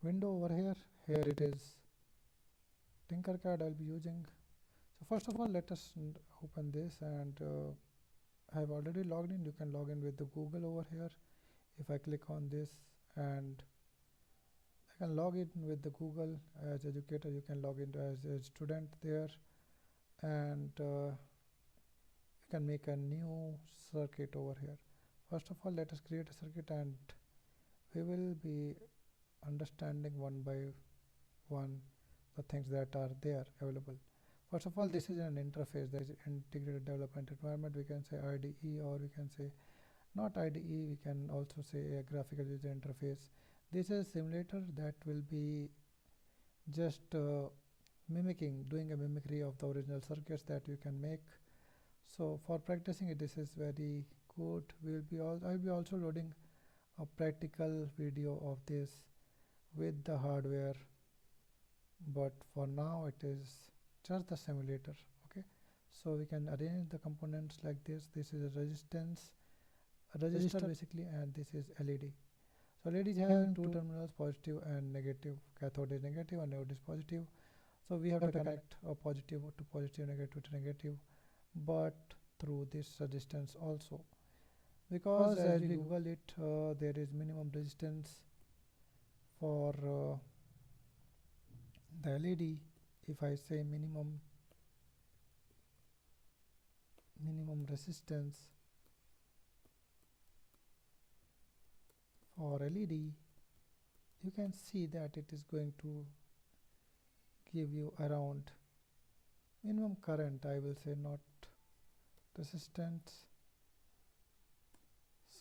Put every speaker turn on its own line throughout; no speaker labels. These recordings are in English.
window over here. Here it is Tinkercad I'll be using. So first of all, let us open this, and I have already logged in. You can log in with the Google over here. If I click on this, and I can log in with the Google as educator, you can log in as a student there, and you can make a new circuit over here. First of all, let us create a circuit, and we will be understanding one by one the things that are there available. First of all, this is an interface. There is integrated development environment. We can say IDE, or we can say not IDE. We can also say a graphical user interface. This is a simulator that will be just doing a mimicry of the original circuits that you can make. So for practicing it, this is very good. I'll be also loading a practical video of this with the hardware, but for now it is just the simulator. Okay, so we can arrange the components like this. This is a resistor basically, and this is LED. So LED is having two terminals, positive and negative. Cathode is negative and anode is positive. So we have to connect a positive to positive, negative to negative, but through this resistance also, because as we Google it, there is minimum resistance for the LED. If I say minimum resistance for LED, you can see that it is going to give you around minimum current, I will say, not resistance.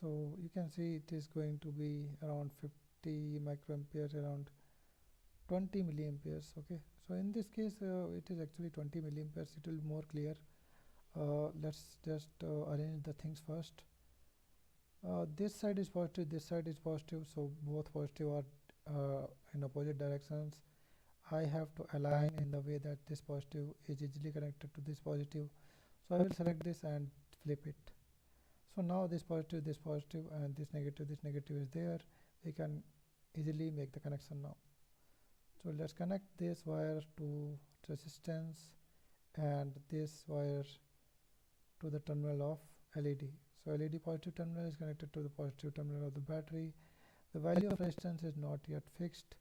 So you can see it is going to be around 50 microamperes, around 20 milliamperes. Okay, so in this case it is actually 20 milliamperes. It will be more clear. Let's just arrange the things first. This side is positive, this side is positive, so both positive are in opposite directions. I have to align in the way that this positive is easily connected to this positive. So I will select this and flip it. So now this positive, and this negative is there. We can easily make the connection now. So let's connect this wire to resistance and this wire to the terminal of LED. So LED positive terminal is connected to the positive terminal of the battery. The value of resistance is not yet fixed,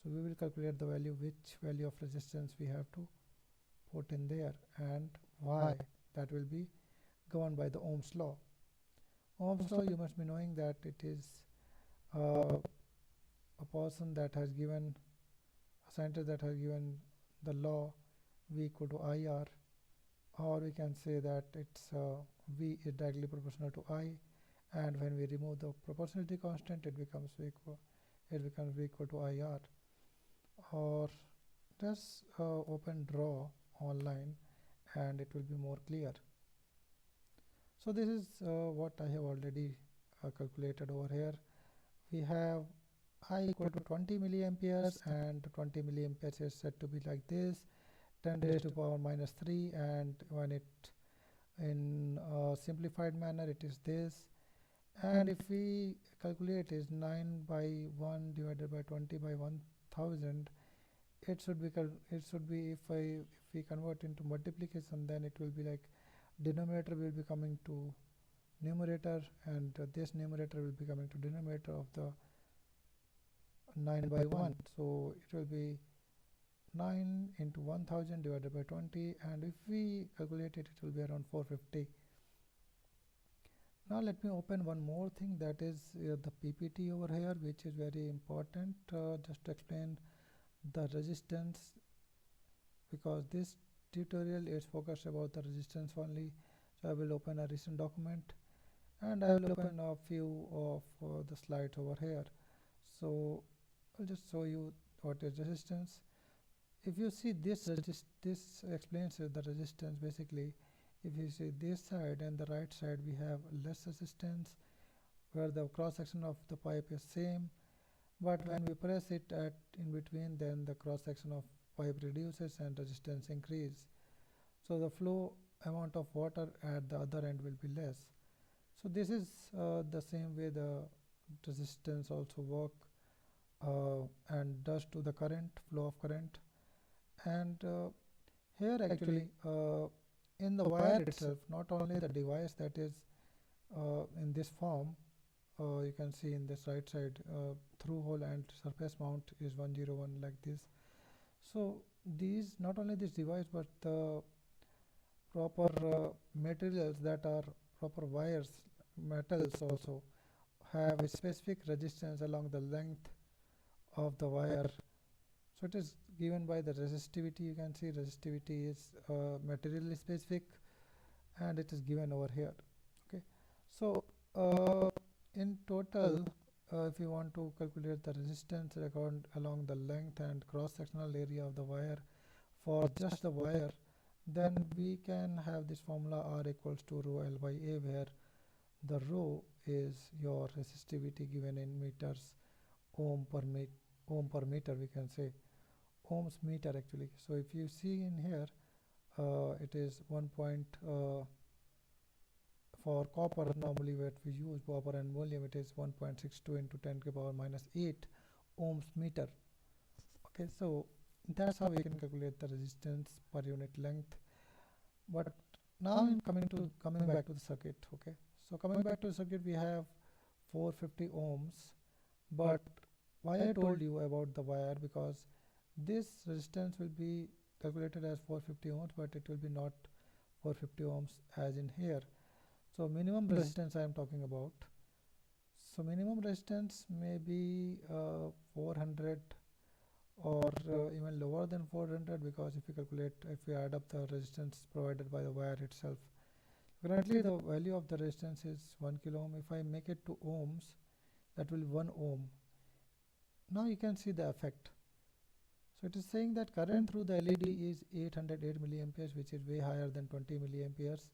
so we will calculate the value, which value of resistance we have to put in there, and why. That will be governed by the Ohm's law. Ohm's law, you must be knowing that it is a person that has given, a scientist that has given the law V equal to IR, or we can say that it's V is directly proportional to I, and when we remove the proportionality constant, it becomes V equal to IR. Or just open draw online and it will be more clear. So this is what I have already calculated over here. We have I equal to 20 milliamperes, and 20 milliamperes is said to be like this, 10 raised to power minus 3, and when it in a simplified manner it is this. And if we calculate is 9 by 1 divided by 20 by 1000, it should be if we convert into multiplication, then it will be like denominator will be coming to numerator, and this numerator will be coming to denominator of the 9 by 1. So it will be 9 into 1000 divided by 20, and if we calculate it, it will be around 450. Now let me open one more thing, that is the PPT over here, which is very important, just to explain the resistance, because this tutorial is focused about the resistance only. So I will open a recent document, and I will open a few of the slides over here. So I'll just show you what is resistance. If you see this explains the resistance. Basically, if you see this side and the right side, we have less resistance, where the cross section of the pipe is same, but when we press it at in between, then the cross section of pipe reduces and resistance increase. So the flow amount of water at the other end will be less. So this is the same way the resistance also work and does to the current, flow of current. And here actually in the wire itself, not only the device that is in this form, you can see in this right side through hole and surface mount is 101 like this. So these, not only this device, but the proper materials that are proper wires, metals also have a specific resistance along the length of the wire. So it is given by the resistivity. You can see resistivity is materially specific, and it is given over here. Okay, so in total, if you want to calculate the resistance along the length and cross-sectional area of the wire for just the wire, then we can have this formula R equals to rho L by A, where the rho is your resistivity given in meters, ohm per meter, we can say ohms meter actually. So if you see in here, it is 1 point for copper. Normally what we use copper and molybdenum, it is 1.62 into 10 to the power minus 8 ohms meter. Okay, so that's how we can calculate the resistance per unit length. But now coming back to the circuit. Okay, so coming back to the circuit, we have 450 ohms. But why I told you about the wire, because this resistance will be calculated as 450 ohms, but it will be not 450 ohms as in here. So minimum resistance I am talking about. So minimum resistance may be 400 or even lower than 400, because if we add up the resistance provided by the wire itself. Currently the value of the resistance is 1 kilo ohm. If I make it to ohms, that will be 1 ohm. Now you can see the effect. So it is saying that current through the LED is 808 milliamperes, which is way higher than 20 milliamperes.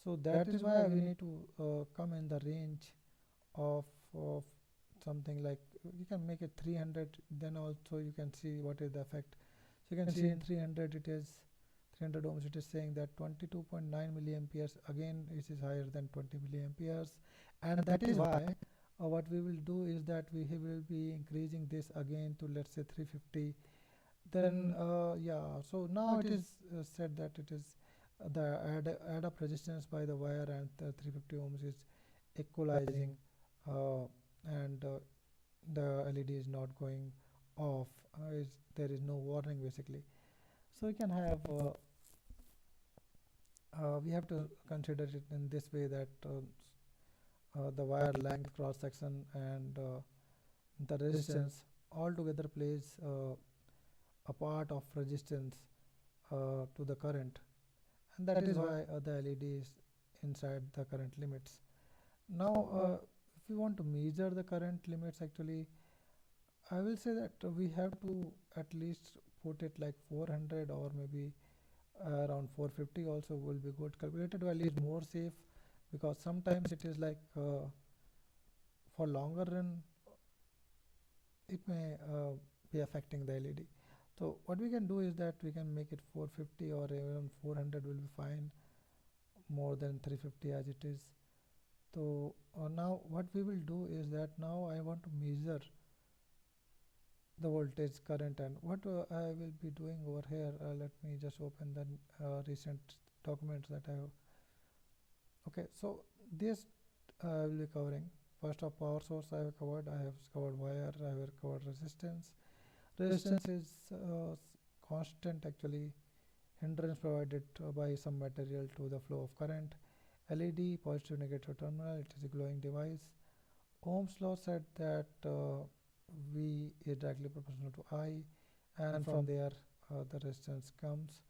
So that is why we need to come in the range of something like, you can make it 300, then also you can see what is the effect. So you can see in 300 it is 300 ohms, it is saying that 22.9 milliamperes, again this is higher than 20 milliamperes, and that is why what we will do is that we will be increasing this again to, let's say, 350. Then yeah, so now it is said that it is the add up resistance by the wire and the 350 ohms is equalizing, and the LED is not going off, there is no warning basically. So we can have we have to consider it in this way, that the wire length, cross section, and the resistance all together plays a part of resistance to the current, and that is why the LED is inside the current limits. Now if you want to measure the current limits, actually I will say that we have to at least put it like 400, or maybe around 450 also will be good. Calculated value is more safe, because sometimes it is like for longer run it may be affecting the LED. So what we can do is that we can make it 450, or even 400 will be fine, more than 350 as it is. So now what we will do is that now I want to measure the voltage, current, and what I will be doing over here. Let me just open the recent documents that I have. Okay, so this I will be covering. First of power source I have covered, wire, I have covered resistance. Resistance is constant actually, hindrance provided by some material to the flow of current. LED, positive negative terminal, it is a glowing device. Ohm's law said that V is directly proportional to I, and from there the resistance comes.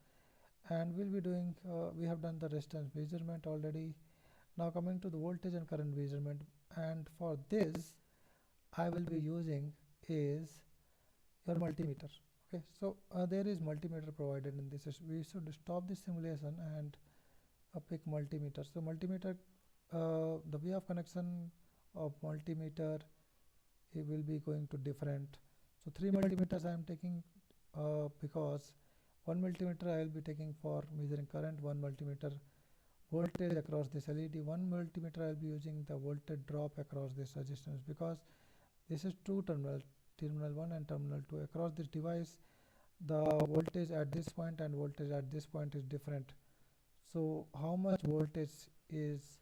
And we'll be doing, we have done the resistance measurement already. Now coming to the voltage and current measurement, and for this I will be using is your multimeter. Okay, so there is multimeter provided in this. We should stop this simulation and pick multimeter. So multimeter, the way of connection of multimeter, it will be going to different. So 3 multimeters I am taking because 1 multimeter I will be taking for measuring current, 1 multimeter voltage across this LED, 1 multimeter I will be using the voltage drop across this resistance, because this is 2 terminal. terminal 1 and terminal 2. Across this device, the voltage at this point and voltage at this point is different. So how much voltage is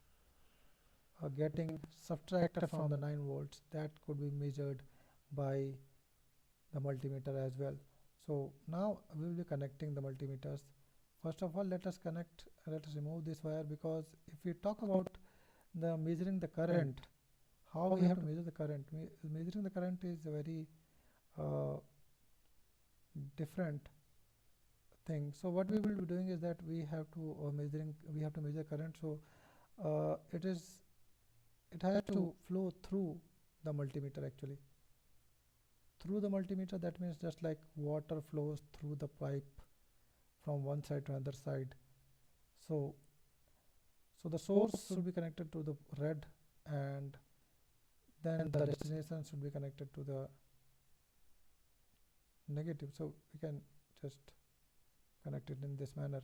getting subtracted from the 9 volts, that could be measured by the multimeter as well. So now we will be connecting the multimeters. First of all, let us remove this wire, because if we talk about the measuring the current, how we have to measure the current. Measuring the current is a very different thing. So what we will be doing is that we have to measure current. So it has to flow through the multimeter actually. Through the multimeter, that means just like water flows through the pipe from one side to another side. So the source should be connected to the red, and then the destination should be connected to the negative. So we can just connect it in this manner.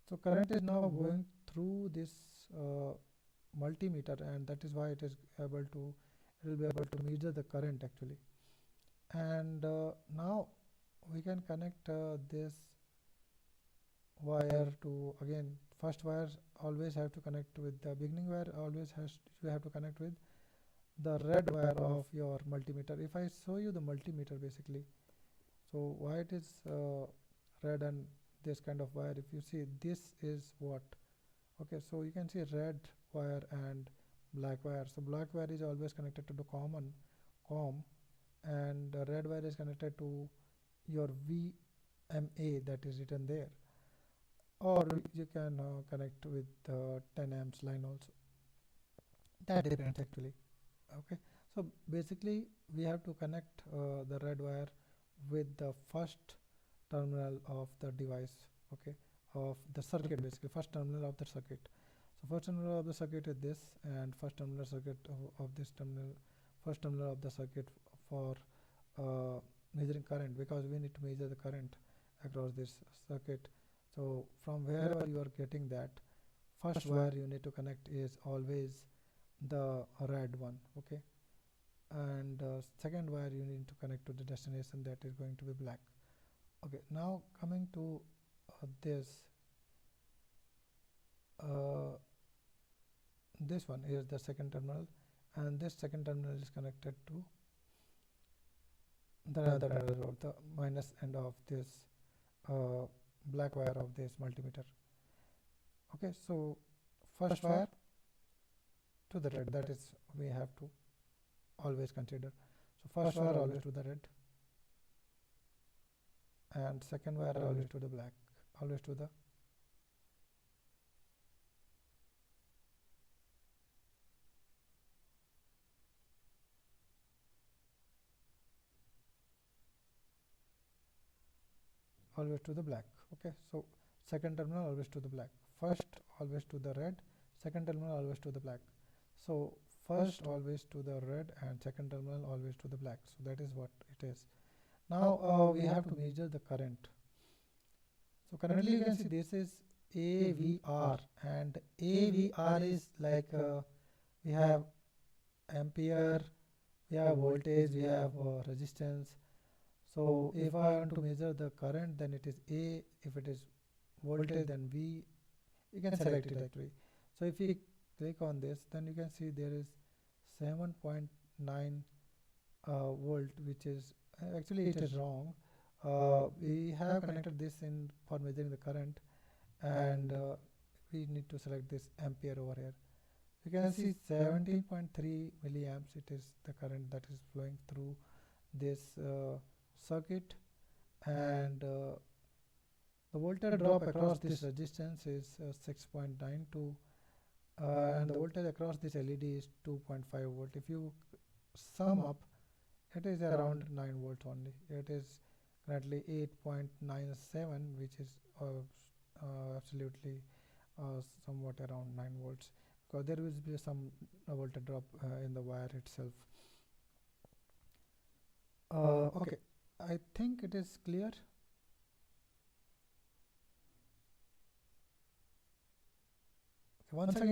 So current is now going through this multimeter, and that is why it will be able to measure the current actually. And now we can connect this wire to, again, first wire always have to connect with the beginning wire, you have to connect with the red wire of your multimeter. If I show you the multimeter basically, so why it is red and this kind of wire, if you see, this is what, okay, so you can see red wire and black wire. So black wire is always connected to the common COM, and red wire is connected to your VMA that is written there, or you can connect with 10 amps line also. That depends actually. Okay, so basically we have to connect the red wire with the first terminal of the device, okay, of the circuit, basically first terminal of the circuit. So first terminal of the circuit is this, and first terminal circuit of this terminal, first terminal of the circuit for measuring current, because we need to measure the current across this circuit. So from wherever you are getting that, first wire you need to connect is always the red one, okay, and second wire you need to connect to the destination, that is going to be black. Okay, now coming to this one is the second terminal, and this second terminal is connected to the minus end of this black wire of this multimeter. Okay, so first wire to the red, that is we have to always consider. So first wire always to the red, and second wire always to the black, always to the black. Okay, so second terminal always to the black, first always to the red, second terminal always to the black. So first always to the red and second terminal always to the black. So that is what it is. Now we have to measure the current. So currently you can see this is AVR, and AVR is like we have ampere, we have voltage, we have resistance. So if I want to measure the current, then it is A. If it is voltage, then V. You can select it actually. So if we click on this, then you can see there is 7.9 volt, which is actually it is wrong. We have connected this in for measuring the current, and we need to select this ampere over here. You can see 17.3 milliamps. It is the current that is flowing through this circuit, and the voltage drop across this resistance is 6.92, and the voltage across this LED is 2.5 volt. If you sum up, it is around 9 volts only. It is currently 8.97, which is absolutely somewhat around 9 volts, because there will be some voltage drop in the wire itself. Okay, I think it is clear. Once again,